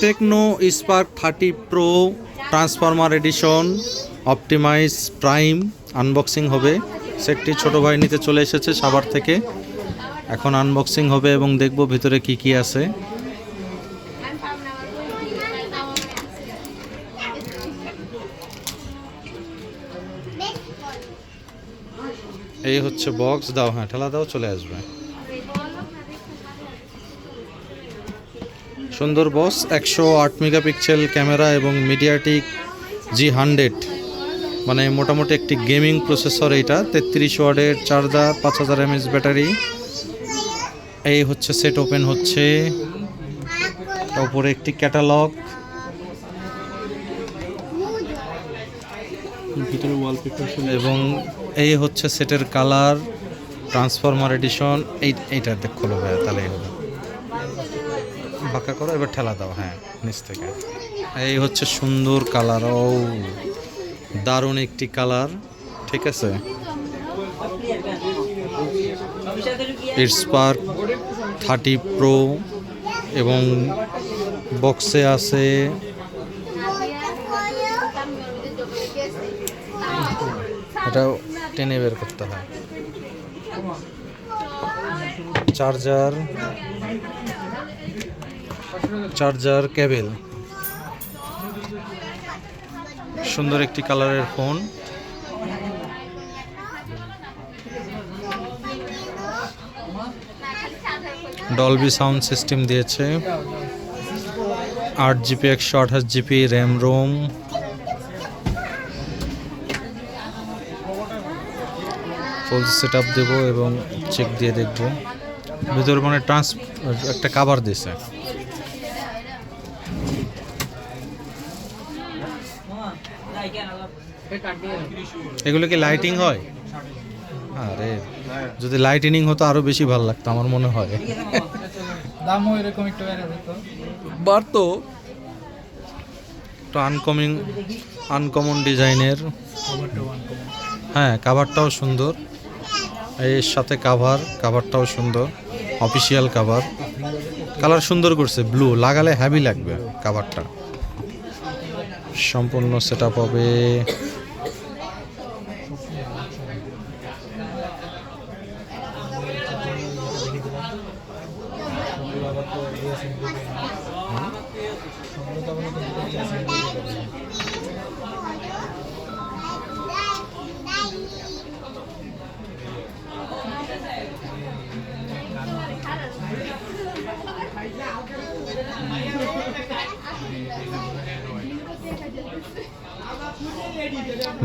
Techno Spark 30 Pro Transformer edition Optimus Prime unboxing হবে। সেটটি ছোট ভাই নিতে চলে এসেছে সাভার থেকে। এখন আনবক্সিং হবে এবং দেখব ভিতরে কি কি আছে। এই হচ্ছে বক্স। দাও, হ্যাঁ ঠেলা দাও, চলে আসবে। সুন্দর বক্স, 108 মেগাপিক্সেল ক্যামেরা এবং মিডিয়াটেক G100, মানে মোটামুটি একটি গেমিং প্রসেসর। এইটা 33 ওয়াটের চার্জার, 5000 mAh ব্যাটারি। এই হচ্ছে সেট ওপেন হচ্ছে। উপরে একটি ক্যাটালগ, ভিতরে ওয়ালপেপার এবং এই হচ্ছে সেটের কালার ট্রান্সফরমার এডিশন। এইটা দেখ, খোলো ভাইয়া, তাহলেই হবে। বাঁকা করো, এবার ঠেলা দাও, হ্যাঁ নিচ থেকে। এই হচ্ছে সুন্দর কালার, ও দারুণ একটি কালার, ঠিক আছে। স্পার্ক 30 প্রো এবং বক্সে আছে এটা টেনে বের করতে হয়। চার্জার কেবল, সুন্দর একটি কালারের ফোন। ডলবি সাউন্ড সিস্টেম দিয়েছে। 8GB 128GB RAM ROM. Full set up দেবো এবং চেক দিয়ে দেখবো। ভিতরে মানে একটা কাভার দিয়েছে। এগুলো কি লাইটিং হয়? আরে যদি লাইটিনিং হতো আরো বেশি ভালো লাগতো আমার মনে হয়। দামও এরকম একটু বাড়তো। তো আনকমন ডিজাইনের, হ্যাঁ কাভারটাও সুন্দর। এর সাথে কাভারটাও সুন্দর, অফিসিয়াল কাভার। কালার সুন্দর করছে, ব্লু, লাগালে হ্যাভি লাগবে কাভারটা। সম্পূর্ণ সেট আপ হবে।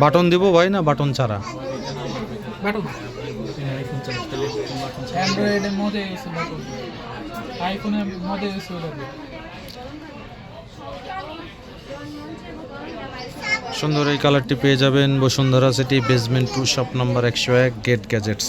বাটন দিব ভাই, না বাটন ছাড়া? বাটন অ্যান্ড্রয়েডের মধ্যে এসে বাটন, আইফোনের মধ্যে এসে ওটা। সুন্দর এই কালারটি পেয়ে যাবেন Bashundhara City basement 2 shop number 101 Get gadgets.